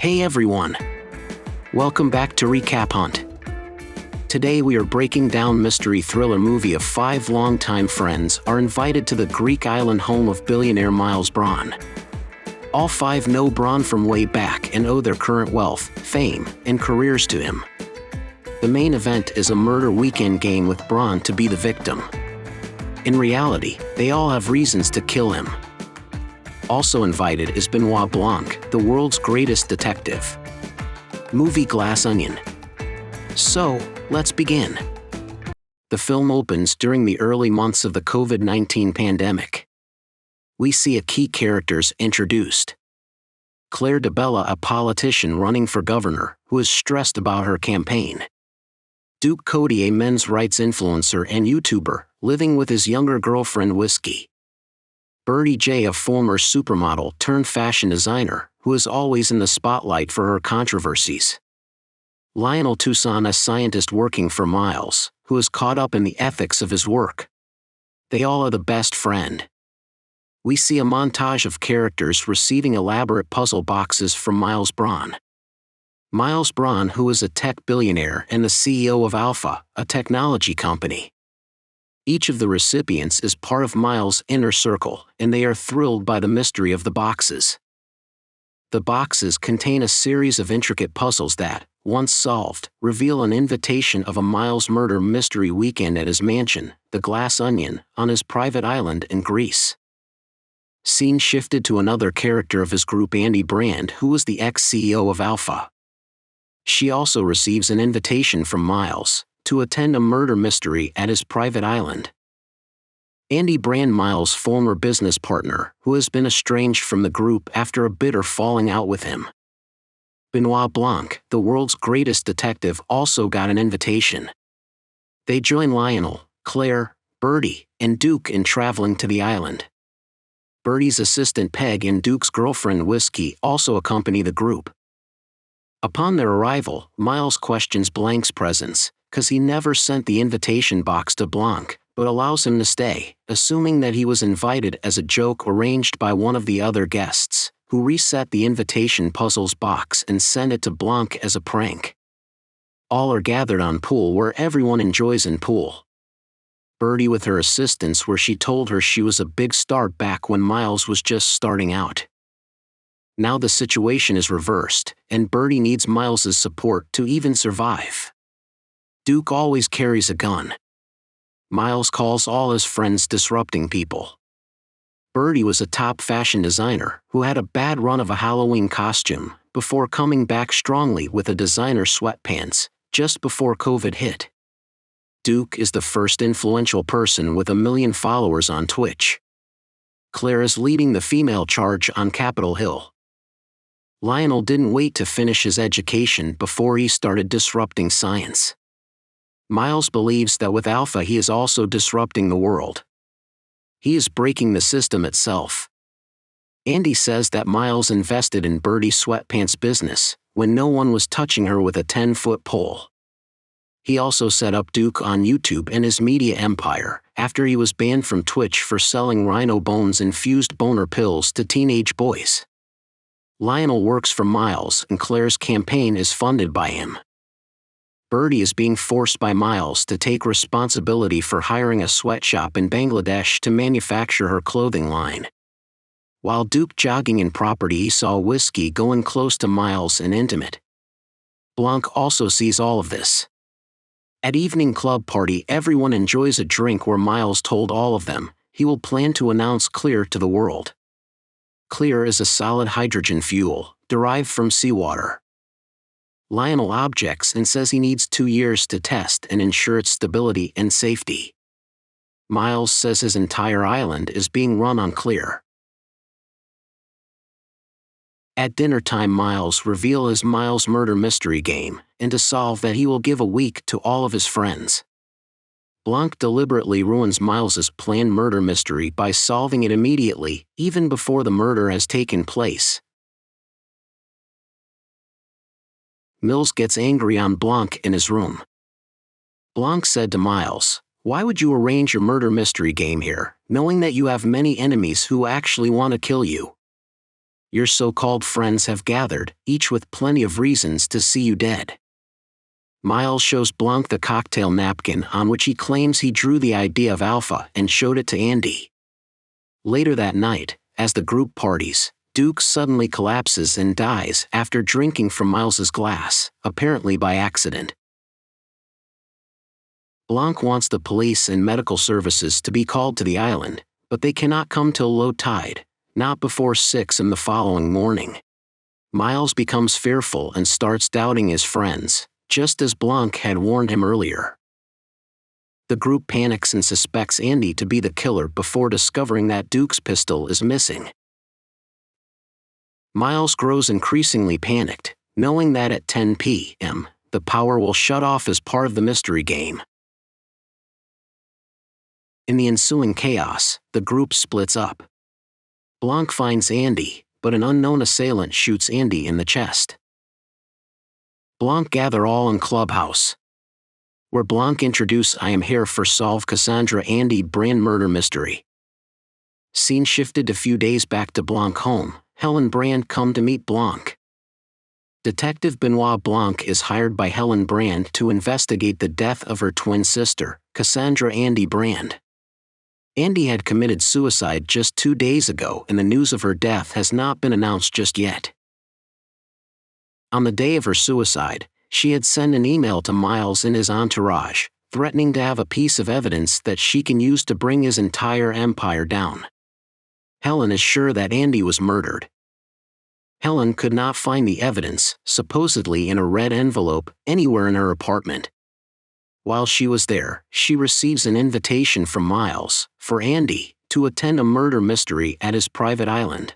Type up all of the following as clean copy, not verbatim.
Hey everyone! Welcome back to Recap Hunt. Today we are breaking down mystery thriller movie of 5 longtime friends are invited to the Greek island home of billionaire Miles Bron. All 5 know Bron from way back and owe their current wealth, fame, and careers to him. The main event is a murder weekend game with Bron to be the victim. In reality, they all have reasons to kill him. Also invited is Benoit Blanc, the world's greatest detective. Movie Glass Onion. So, let's begin. The film opens during the early months of the COVID-19 pandemic. We see a key characters introduced. Claire DeBella, a politician running for governor, who is stressed about her campaign. Duke Cody, a men's rights influencer and YouTuber, living with his younger girlfriend Whiskey. Birdie J, a former supermodel turned fashion designer, who is always in the spotlight for her controversies. Lionel Toussaint, a scientist working for Miles, who is caught up in the ethics of his work. They all are the best friend. We see a montage of characters receiving elaborate puzzle boxes from Miles Bron. Miles Bron, who is a tech billionaire and the CEO of Alpha, a technology company. Each of the recipients is part of Miles' inner circle, and they are thrilled by the mystery of the boxes. The boxes contain a series of intricate puzzles that, once solved, reveal an invitation of a Miles murder mystery weekend at his mansion, the Glass Onion, on his private island in Greece. Scene shifted to another character of his group, Andy Brand, who was the ex-CEO of Alpha. She also receives an invitation from Miles to attend a murder mystery at his private island. Andy Brand, Miles' former business partner, who has been estranged from the group after a bitter falling out with him. Benoit Blanc, the world's greatest detective, also got an invitation. They join Lionel, Claire, Birdie, and Duke in traveling to the island. Birdie's assistant Peg and Duke's girlfriend Whiskey also accompany the group. Upon their arrival, Miles questions Blanc's presence, cause he never sent the invitation box to Blanc, but allows him to stay, assuming that he was invited as a joke arranged by one of the other guests, who reset the invitation puzzles box and sent it to Blanc as a prank. All are gathered on pool where everyone enjoys in pool. Birdie with her assistants, where she told her she was a big star back when Miles was just starting out. Now the situation is reversed, and Birdie needs Miles' support to even survive. Duke always carries a gun. Miles calls all his friends disrupting people. Birdie was a top fashion designer who had a bad run of a Halloween costume before coming back strongly with a designer sweatpants just before COVID hit. Duke is the first influential person with 1 million followers on Twitch. Claire is leading the female charge on Capitol Hill. Lionel didn't wait to finish his education before he started disrupting science. Miles believes that with Alpha he is also disrupting the world. He is breaking the system itself. Andy says that Miles invested in Birdie's sweatpants business when no one was touching her with a 10-foot pole. He also set up Duke on YouTube and his media empire after he was banned from Twitch for selling rhino bones-infused boner pills to teenage boys. Lionel works for Miles and Claire's campaign is funded by him. Birdie is being forced by Miles to take responsibility for hiring a sweatshop in Bangladesh to manufacture her clothing line. While Duke jogging in property, he saw Whiskey going close to Miles and intimate. Blanc also sees all of this. At evening club party, everyone enjoys a drink where Miles told all of them he will plan to announce Clear to the world. Clear is a solid hydrogen fuel, derived from seawater. Lionel objects and says he needs 2 years to test and ensure its stability and safety. Miles says his entire island is being run on Clear. At dinner time, Miles reveals his Miles murder mystery game, and to solve that he will give a week to all of his friends. Blanc deliberately ruins Miles's planned murder mystery by solving it immediately, even before the murder has taken place. Mills gets angry on Blanc in his room. Blanc said to Miles, "Why would you arrange your murder mystery game here, knowing that you have many enemies who actually want to kill you?" Your so-called friends have gathered, each with plenty of reasons to see you dead. Miles shows Blanc the cocktail napkin on which he claims he drew the idea of Alpha and showed it to Andy. Later that night, as the group parties, Duke suddenly collapses and dies after drinking from Miles's glass, apparently by accident. Blanc wants the police and medical services to be called to the island, but they cannot come till low tide, not before 6 a.m. the following morning. Miles becomes fearful and starts doubting his friends, just as Blanc had warned him earlier. The group panics and suspects Andy to be the killer before discovering that Duke's pistol is missing. Miles grows increasingly panicked, knowing that at 10 p.m., the power will shut off as part of the mystery game. In the ensuing chaos, the group splits up. Blanc finds Andy, but an unknown assailant shoots Andy in the chest. Blanc gather all in clubhouse, where Blanc introduce I am here for solve Cassandra Andy Brand murder mystery. Scene shifted a few days back to Blanc home. Helen Brand come to meet Blanc. Detective Benoit Blanc is hired by Helen Brand to investigate the death of her twin sister, Cassandra Andy Brand. Andy had committed suicide just 2 days ago and the news of her death has not been announced just yet. On the day of her suicide, she had sent an email to Miles and his entourage, threatening to have a piece of evidence that she can use to bring his entire empire down. Helen is sure that Andy was murdered. Helen could not find the evidence, supposedly in a red envelope, anywhere in her apartment. While she was there, she receives an invitation from Miles, for Andy, to attend a murder mystery at his private island.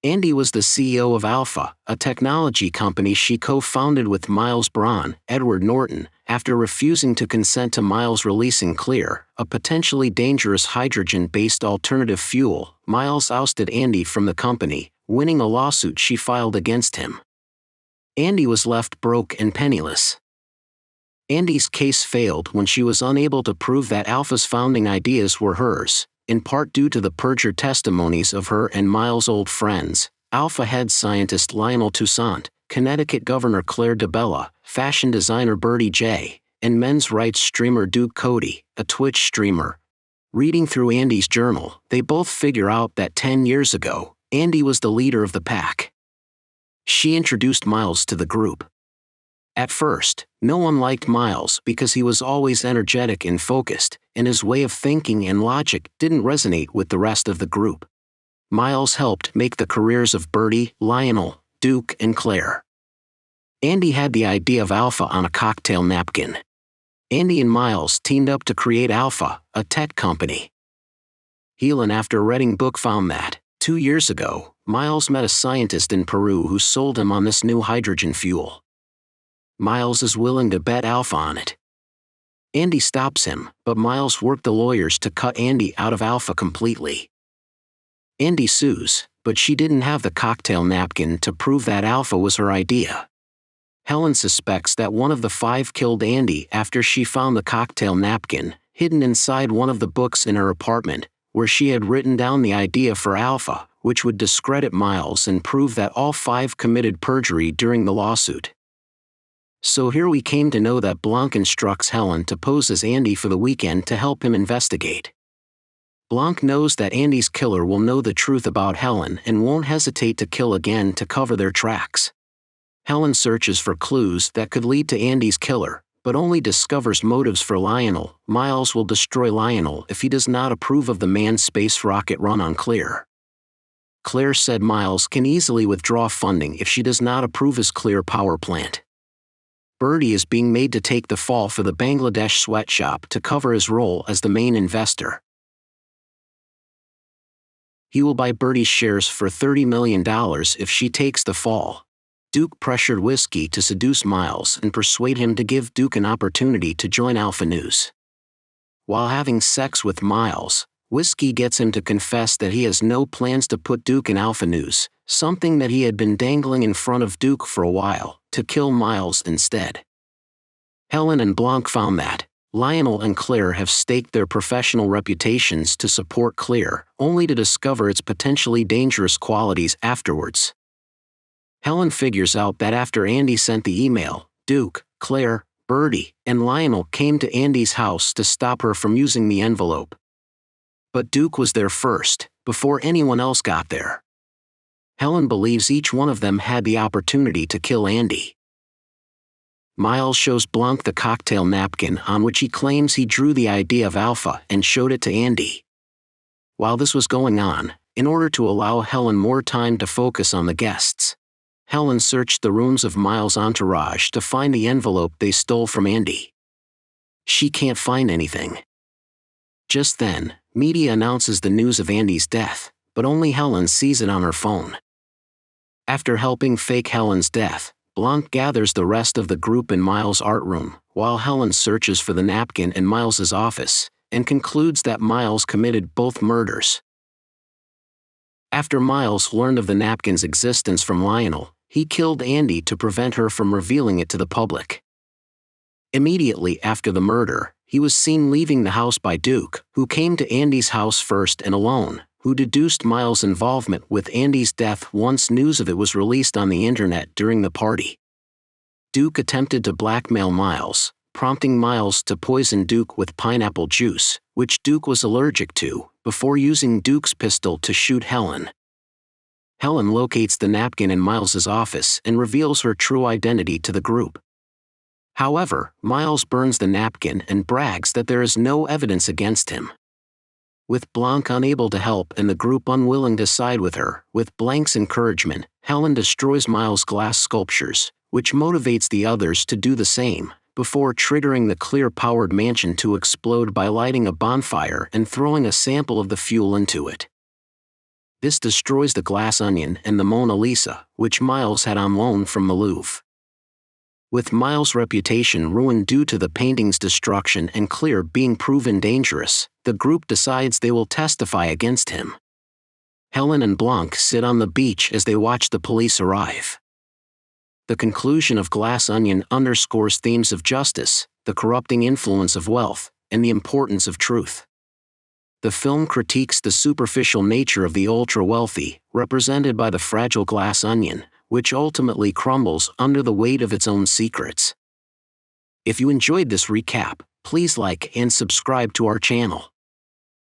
Andy was the CEO of Alpha, a technology company she co-founded with Miles Bron, Edward Norton, after refusing to consent to Miles releasing Clear, a potentially dangerous hydrogen-based alternative fuel. Miles ousted Andy from the company, winning a lawsuit she filed against him. Andy was left broke and penniless. Andy's case failed when she was unable to prove that Alpha's founding ideas were hers, in part due to the perjured testimonies of her and Miles' old friends, Alpha head scientist Lionel Toussaint, Connecticut Governor Claire DeBella, fashion designer Bertie J., and men's rights streamer Duke Cody, a Twitch streamer. Reading through Andy's journal, they both figure out that 10 years ago, Andy was the leader of the pack. She introduced Miles to the group. At first, no one liked Miles because he was always energetic and focused, and his way of thinking and logic didn't resonate with the rest of the group. Miles helped make the careers of Bertie, Lionel, Duke, and Claire. Andy had the idea of Alpha on a cocktail napkin. Andy and Miles teamed up to create Alpha, a tech company. Helen, after reading book, found that, 2 years ago, Miles met a scientist in Peru who sold him on this new hydrogen fuel. Miles is willing to bet Alpha on it. Andy stops him, but Miles worked the lawyers to cut Andy out of Alpha completely. Andy sues, but she didn't have the cocktail napkin to prove that Alpha was her idea. Helen suspects that one of the 5 killed Andy after she found the cocktail napkin, hidden inside one of the books in her apartment, where she had written down the idea for Alpha, which would discredit Miles and prove that all 5 committed perjury during the lawsuit. So here we came to know that Blanc instructs Helen to pose as Andy for the weekend to help him investigate. Blanc knows that Andy's killer will know the truth about Helen and won't hesitate to kill again to cover their tracks. Helen searches for clues that could lead to Andy's killer, but only discovers motives for Lionel. Miles will destroy Lionel if he does not approve of the manned space rocket run on Clear. Claire said Miles can easily withdraw funding if she does not approve his Clear power plant. Bertie is being made to take the fall for the Bangladesh sweatshop to cover his role as the main investor. He will buy Bertie's shares for $30 million if she takes the fall. Duke pressured Whiskey to seduce Miles and persuade him to give Duke an opportunity to join Alpha News. While having sex with Miles, Whiskey gets him to confess that he has no plans to put Duke in Alpha News, something that he had been dangling in front of Duke for a while, to kill Miles instead. Helen and Blanc found that, Lionel and Claire have staked their professional reputations to support Claire, only to discover its potentially dangerous qualities afterwards. Helen figures out that after Andy sent the email, Duke, Claire, Bertie, and Lionel came to Andy's house to stop her from using the envelope. But Duke was there first, before anyone else got there. Helen believes each one of them had the opportunity to kill Andy. Miles shows Blanc the cocktail napkin on which he claims he drew the idea of Alpha and showed it to Andy. While this was going on, in order to allow Helen more time to focus on the guests, Helen searched the rooms of Miles' entourage to find the envelope they stole from Andy. She can't find anything. Just then, media announces the news of Andy's death, but only Helen sees it on her phone. After helping fake Helen's death, Blanc gathers the rest of the group in Miles' art room, while Helen searches for the napkin in Miles' office, and concludes that Miles committed both murders. After Miles learned of the napkin's existence from Lionel, he killed Andy to prevent her from revealing it to the public. Immediately after the murder, he was seen leaving the house by Duke, who came to Andy's house first and alone, who deduced Miles' involvement with Andy's death once news of it was released on the internet during the party. Duke attempted to blackmail Miles, prompting Miles to poison Duke with pineapple juice, which Duke was allergic to, before using Duke's pistol to shoot Helen. Helen locates the napkin in Miles' office and reveals her true identity to the group. However, Miles burns the napkin and brags that there is no evidence against him. With Blanc unable to help and the group unwilling to side with her, with Blanc's encouragement, Helen destroys Miles' glass sculptures, which motivates the others to do the same, before triggering the clear-powered mansion to explode by lighting a bonfire and throwing a sample of the fuel into it. This destroys the glass onion and the Mona Lisa, which Miles had on loan from the Louvre. With Miles' reputation ruined due to the painting's destruction and Claire being proven dangerous, the group decides they will testify against him. Helen and Blanc sit on the beach as they watch the police arrive. The conclusion of Glass Onion underscores themes of justice, the corrupting influence of wealth, and the importance of truth. The film critiques the superficial nature of the ultra-wealthy, represented by the fragile glass onion, which ultimately crumbles under the weight of its own secrets. If you enjoyed this recap, please like and subscribe to our channel.